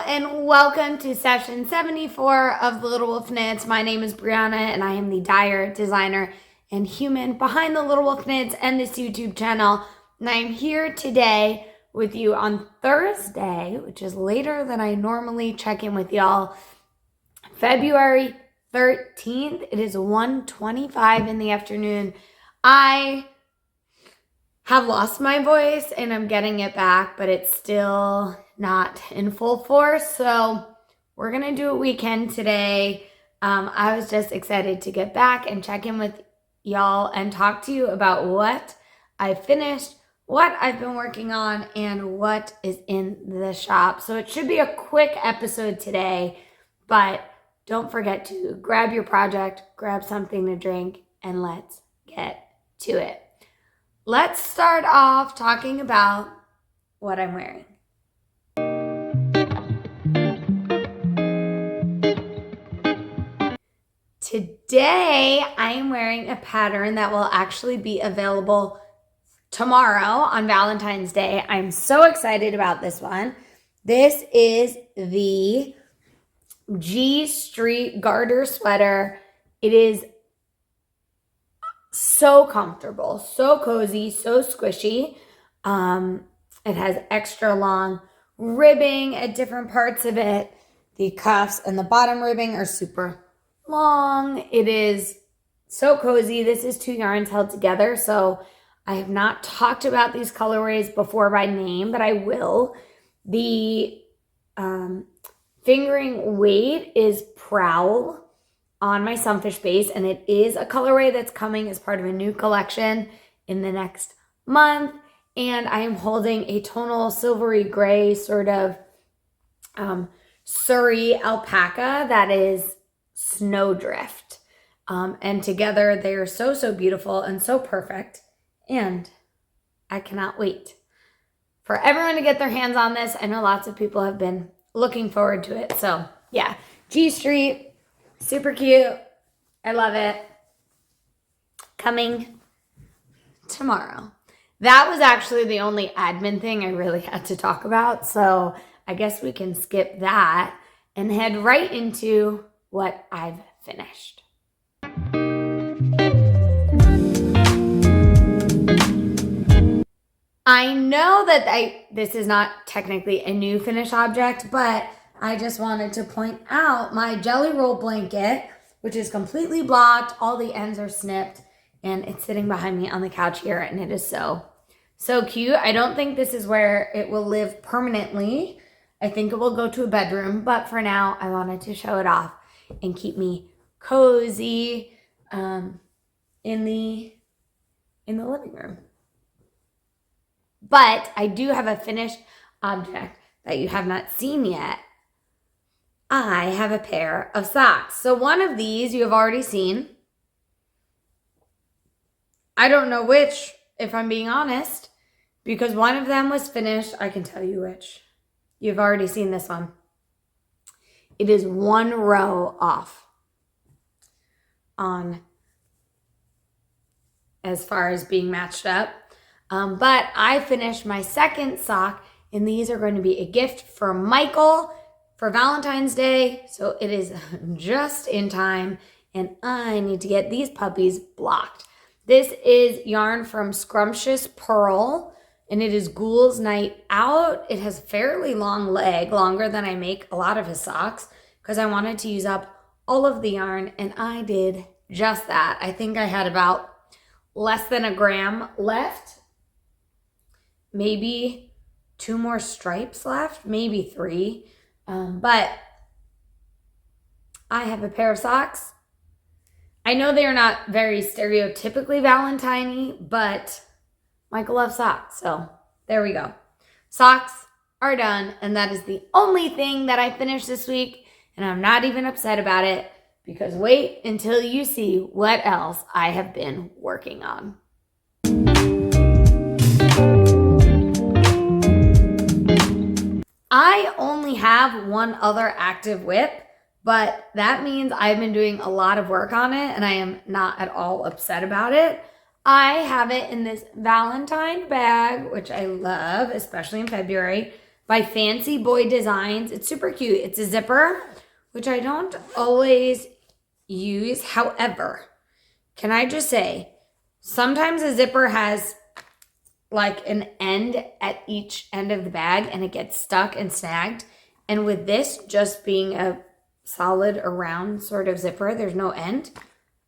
and welcome to session 74 of The Little Wolf Knits. My name is Brianna and I am the dyer, designer, and human behind The Little Wolf Knits and this YouTube channel. And I am here today with you on Thursday, which is later than I normally check in with y'all, February 13th. It is 1:25 in the afternoon. I have lost my voice and I'm getting it back, but it's still not in full force. So we're going to do a weekend today. I was just excited to get back and check in with y'all and talk to you about what I finished, what I've been working on, and what is in the shop. So it should be a quick episode today, but don't forget to grab your project, grab something to drink, and let's get to it. Let's start off talking about what I'm wearing. Today, I am wearing a pattern that will actually be available tomorrow on Valentine's Day. I'm so excited about this one. This is the G Street Garter sweater. It is so comfortable, so cozy, so squishy. It has extra long ribbing at different parts of it. The cuffs and the bottom ribbing are super long. It is so cozy. This is two yarns held together, so I have not talked about these colorways before by name, but I will. The fingering weight is purl on my sunfish base, and it is a colorway that's coming as part of a new collection in the next month. And I am holding a tonal silvery gray sort of Surrey alpaca that is snowdrift. And together they are so, so beautiful and so perfect. And I cannot wait for everyone to get their hands on this. I know lots of people have been looking forward to it. So yeah, G Street. Super cute. I love it. Coming tomorrow. That was actually the only admin thing I really had to talk about. So I guess we can skip that and head right into what I've finished. I know that this is not technically a new finished object, but I just wanted to point out my jelly roll blanket, which is completely blocked. All the ends are snipped, and it's sitting behind me on the couch here, and it is so, so cute. I don't think this is where it will live permanently. I think it will go to a bedroom, but for now, I wanted to show it off and keep me cozy in the living room. But I do have a finished object that you have not seen yet. I have a pair of socks. So one of these you have already seen. I don't know which, if I'm being honest, because one of them was finished. I can tell you which. You've already seen this one. It is one row off on as far as being matched up. But I finished my second sock, and these are going to be a gift for Michael for Valentine's Day, so it is just in time, and I need to get these puppies blocked. This is yarn from Scrumptious Purl, and it is Ghouls Night Out. It has fairly long leg, longer than I make a lot of his socks, because I wanted to use up all of the yarn, and I did just that. I think I had about less than a gram left, maybe 2 more stripes left, maybe 3. But I have a pair of socks. I know they are not very stereotypically Valentine-y, but Michael loves socks, so there we go. Socks are done, and that is the only thing that I finished this week, and I'm not even upset about it, because wait until you see what else I have been working on. I only have one other active whip, but that means I've been doing a lot of work on it, and I am not at all upset about it. I have it in this Valentine bag, which I love, especially in February. by Fancy Boy Designs. It's super cute. It's a zipper, which I don't always use. However, can I just say, sometimes a zipper has like an end at each end of the bag and it gets stuck and snagged. And with this just being a solid or round sort of zipper, there's no end,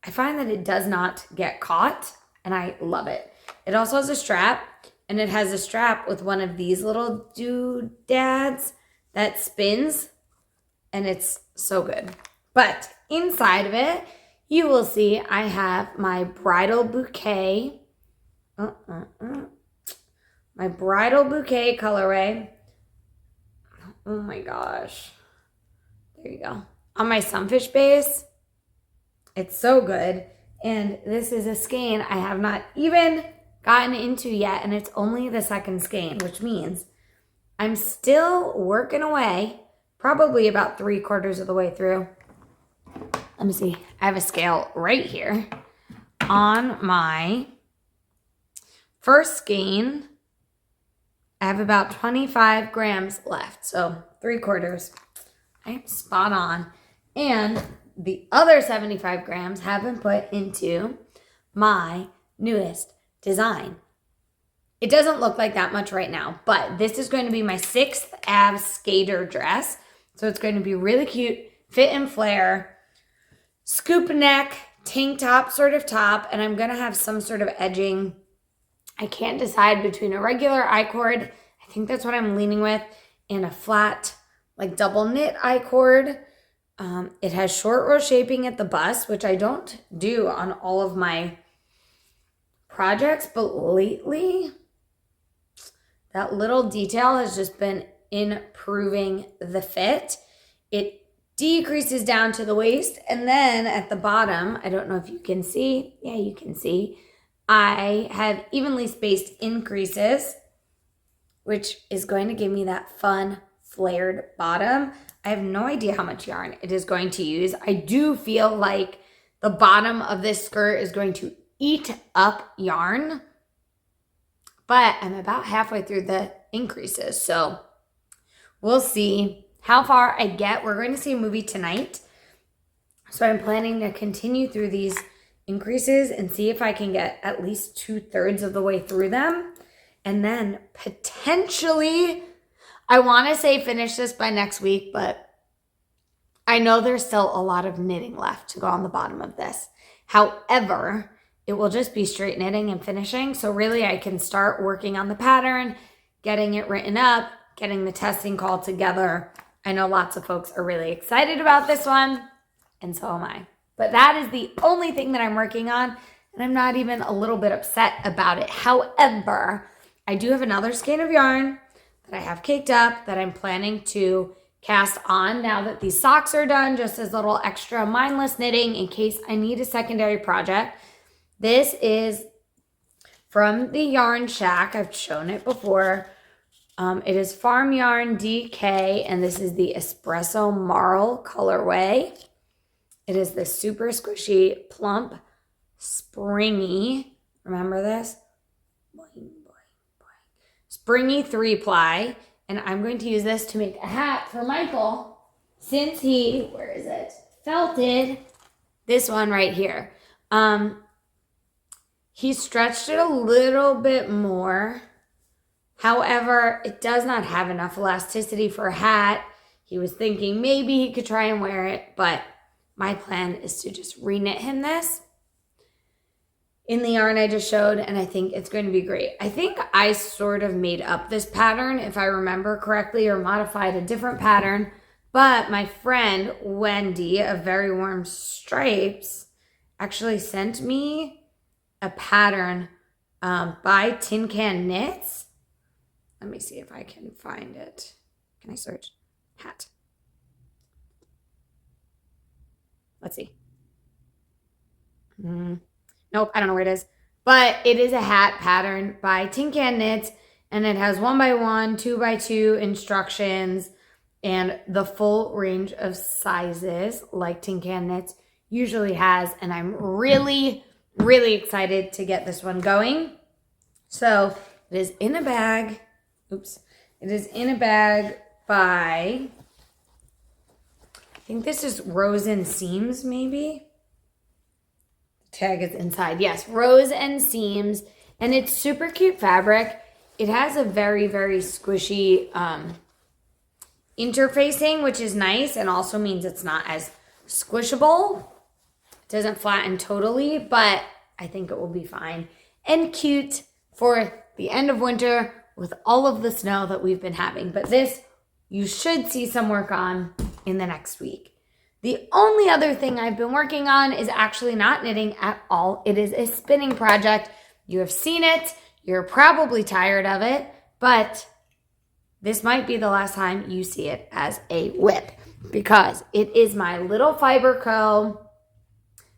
I find that it does not get caught and I love it. It also has a strap, and it has a strap with one of these little doodads that spins, and it's so good. But inside of it, you will see I have my bridal bouquet. My bridal bouquet colorway. Oh my gosh. There you go. On my sunfish base. It's so good. And this is a skein I have not even gotten into yet. And it's only the second skein, which means I'm still working away. Probably about 3/4 of the way through. Let me see. I have a scale right here. On my first skein, I have about 25 grams left. So 3/4. I'm spot on. And the other 75 grams have been put into my newest design. It doesn't look like that much right now, but this is going to be my 6th Ave skater dress. So it's going to be really cute, fit and flare, scoop neck, tank top sort of top, and I'm going to have some sort of edging. I can't decide between a regular I-cord, I think that's what I'm leaning with, and a flat, like double knit I-cord. It has short row shaping at the bust, which I don't do on all of my projects, but lately, that little detail has just been improving the fit. It decreases down to the waist, and then at the bottom, I don't know if you can see. Yeah, you can see. I have evenly spaced increases, which is going to give me that fun flared bottom. I have no idea how much yarn it is going to use. I do feel like the bottom of this skirt is going to eat up yarn, but I'm about halfway through the increases, so we'll see how far I get. We're going to see a movie tonight, so I'm planning to continue through these increases and see if I can get at least 2/3 of the way through them, and then potentially, I want to say finish this by next week, but I know there's still a lot of knitting left to go on the bottom of this. However, it will just be straight knitting and finishing, so really I can start working on the pattern, getting it written up, getting the testing call together. I know lots of folks are really excited about this one, and so am I. But that is the only thing that I'm working on, and I'm not even a little bit upset about it. However, I do have another skein of yarn that I have caked up that I'm planning to cast on now that these socks are done, just as little extra mindless knitting in case I need a secondary project. This is from the Yarn Shack. I've shown it before. It is Farm Yarn DK, and this is the Espresso Marl colorway. It is the super squishy, plump, springy, remember this? Springy 3-ply, and I'm going to use this to make a hat for Michael since he, where is it? Felted this one right here. He stretched it a little bit more. However, it does not have enough elasticity for a hat. He was thinking maybe he could try and wear it, but my plan is to just reknit him this in the yarn I just showed, and I think it's going to be great. I think I sort of made up this pattern, if I remember correctly, or modified a different pattern, but my friend Wendy of Very Warm Stripes actually sent me a pattern by Tin Can Knits. Let me see if I can find it. Can I search? Hat. Let's see. Nope, I don't know where it is. But it is a hat pattern by Tin Can Knits, and it has 1x1, 2x2 instructions, and the full range of sizes like Tin Can Knits usually has. And I'm really, really excited to get this one going. So it is in a bag. Oops. It is in a bag by, I think this is Rose and Seams, maybe. The tag is inside. Yes, Rose and Seams. And it's super cute fabric. It has a very, very squishy interfacing, which is nice and also means it's not as squishable. It doesn't flatten totally, but I think it will be fine and cute for the end of winter with all of the snow that we've been having. But this, you should see some work on in the next week. The only other thing I've been working on is actually not knitting at all. It is a spinning project. You have seen it. You're probably tired of it, but this might be the last time you see it as a whip because it is my Littlefiberco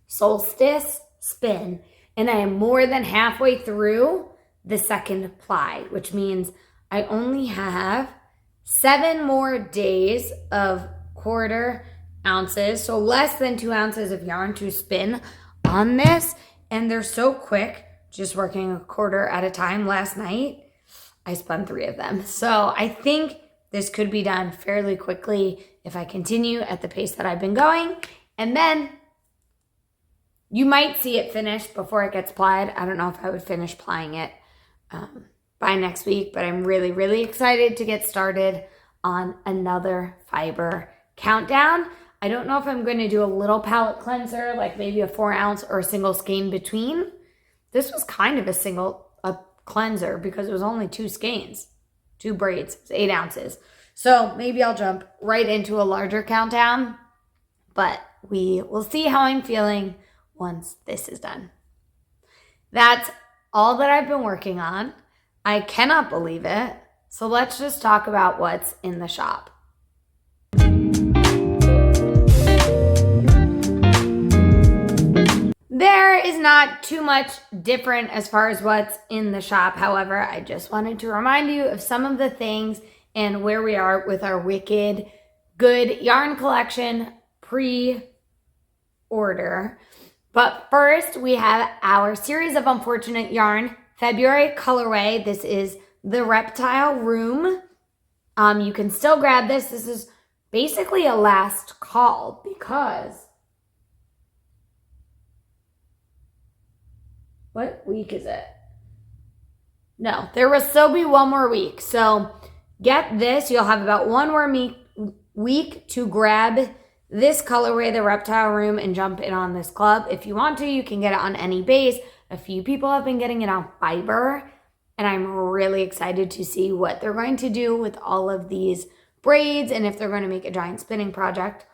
solstice spin, and I am more than halfway through the second ply, which means I only have 7 more days of 1/4 ounces, so less than 2 ounces of yarn to spin on this, and they're so quick, just working 1/4 at a time. Last night, I spun 3 of them. So I think this could be done fairly quickly if I continue at the pace that I've been going. And then you might see it finished before it gets plied. I don't know if I would finish plying it by next week, but I'm really, really excited to get started on another fiber countdown. I don't know if I'm going to do a little palette cleanser, like maybe a 4 ounce or a single skein between. This was kind of a cleanser because it was only 2 skeins, 2 braids, it's 8 ounces. So maybe I'll jump right into a larger countdown, but we will see how I'm feeling once this is done. That's all that I've been working on. I cannot believe it. So let's just talk about what's in the shop. There is not too much different as far as what's in the shop. However, I just wanted to remind you of some of the things and where we are with our Wicked Good yarn collection pre-order. But first, we have our Series of Unfortunate Yarn February colorway. This is the Reptile Room. You can still grab this. This is basically a last call because what week is it? No, there will still be 1 more week. So get this. You'll have about 1 more week to grab this colorway, the Reptile Room, and jump in on this club. If you want to, you can get it on any base. A few people have been getting it on fiber, and I'm really excited to see what they're going to do with all of these braids and if they're going to make a giant spinning project.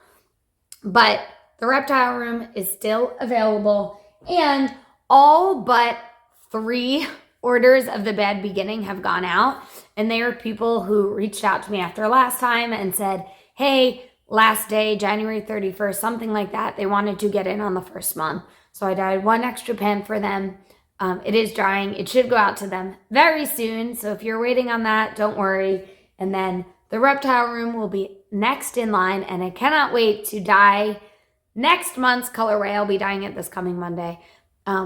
But the Reptile Room is still available, and all but 3 orders of the Bad Beginning have gone out, and they are people who reached out to me after last time and said, hey, last day, January 31st, something like that. They wanted to get in on the first month. So I dyed 1 extra pen for them. It is drying. It should go out to them very soon. So if you're waiting on that, don't worry. And then the Reptile Room will be next in line. And I cannot wait to dye next month's colorway. I'll be dyeing it this coming Monday,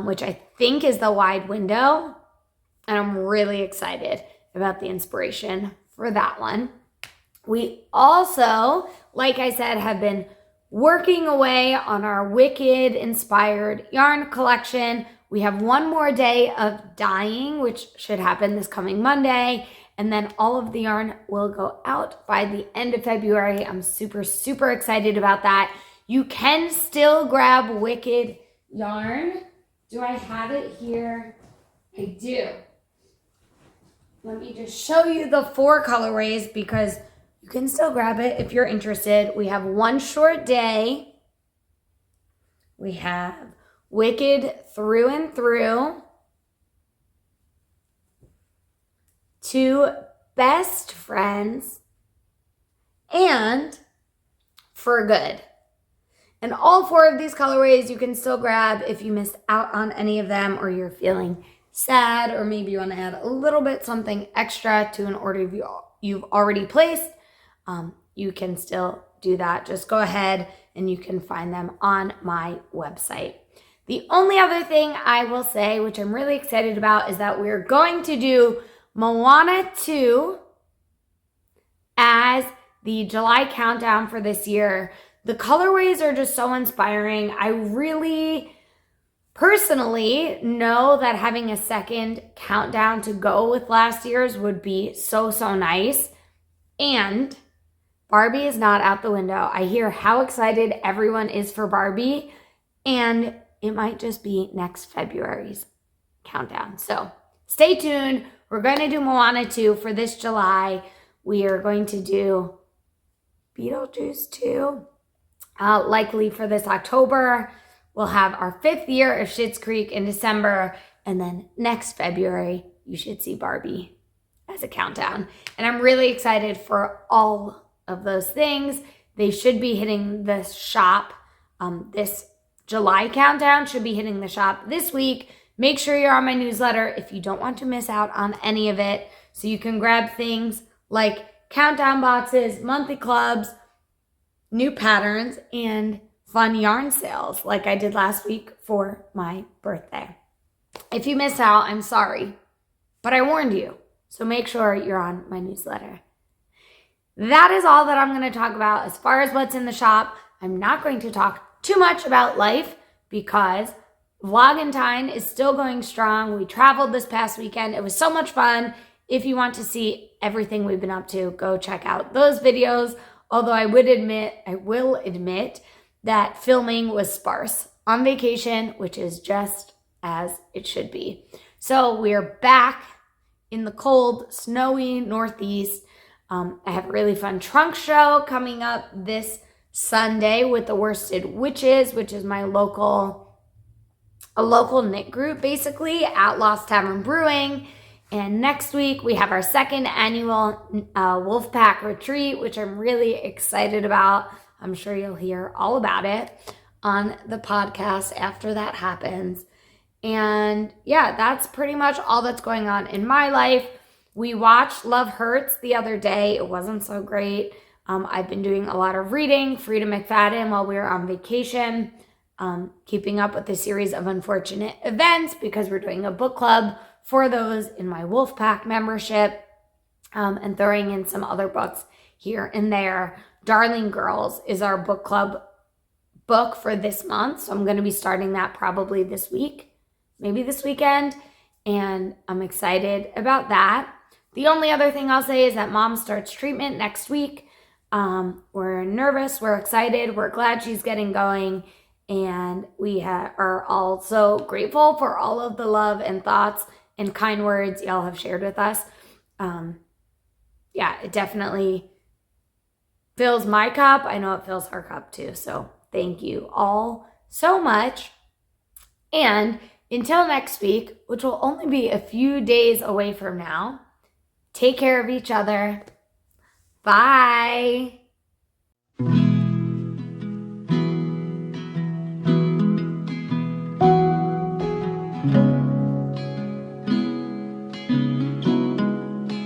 which I think is the wide window. And I'm really excited about the inspiration for that one. We also, like I said, have been working away on our Wicked inspired yarn collection. We have 1 more day of dyeing, which should happen this coming Monday. And then all of the yarn will go out by the end of February. I'm super, super excited about that. You can still grab Wicked yarn. Do I have it here? I do. Let me just show you the 4 colorways because you can still grab it if you're interested. We have 1 Short Day. We have Wicked Through and Through. 2 Best Friends. And For Good. And all 4 of these colorways you can still grab if you missed out on any of them or you're feeling sad or maybe you want to add a little bit something extra to an order you've already placed. You can still do that. Just go ahead and you can find them on my website. The only other thing I will say, which I'm really excited about, is that we're going to do Moana 2 as the July countdown for this year. The colorways are just so inspiring. I really personally know that having a second countdown to go with last year's would be so, so nice. And Barbie is not out the window. I hear how excited everyone is for Barbie, and it might just be next February's countdown. So stay tuned. We're going to do Moana 2 for this July. We are going to do Beetlejuice 2, likely for this October. We'll have our 5th year of Schitt's Creek in December, and then next February, you should see Barbie as a countdown. And I'm really excited for all of those things. They should be hitting the shop. This July countdown should be hitting the shop this week. Make sure you're on my newsletter if you don't want to miss out on any of it, so you can grab things like countdown boxes, monthly clubs, new patterns, and fun yarn sales like I did last week for my birthday. If you missed out, I'm sorry, but I warned you. So make sure you're on my newsletter. That is all that I'm going to talk about as far as what's in the shop. I'm not going to talk too much about life because Vlogentine is still going strong. We traveled this past weekend. It was so much fun. If you want to see everything we've been up to, go check out those videos. Although I will admit that filming was sparse on vacation, which is just as it should be. So we're back in the cold, snowy Northeast. I have a really fun trunk show coming up this Sunday with the Worsted Witches, which is my local knit group, basically, at Lost Tavern Brewing. And next week, we have our 2nd annual Wolfpack retreat, which I'm really excited about. I'm sure you'll hear all about it on the podcast after that happens. And yeah, that's pretty much all that's going on in my life. We watched Love Hurts the other day. It wasn't so great. I've been doing a lot of reading, Frida McFadden, while we were on vacation, keeping up with the series of unfortunate events because we're doing a book club for those in my Wolfpack membership, and throwing in some other books here and there. Darling Girls is our book club book for this month, so I'm going to be starting that probably this week, maybe this weekend, and I'm excited about that. The only other thing I'll say is that Mom starts treatment next week. We're nervous, we're excited, we're glad she's getting going, and we are also grateful for all of the love and thoughts and kind words y'all have shared with us. Yeah, it definitely fills my cup. I know it fills her cup too. So thank you all so much. And until next week, which will only be a few days away from now, take care of each other. Bye.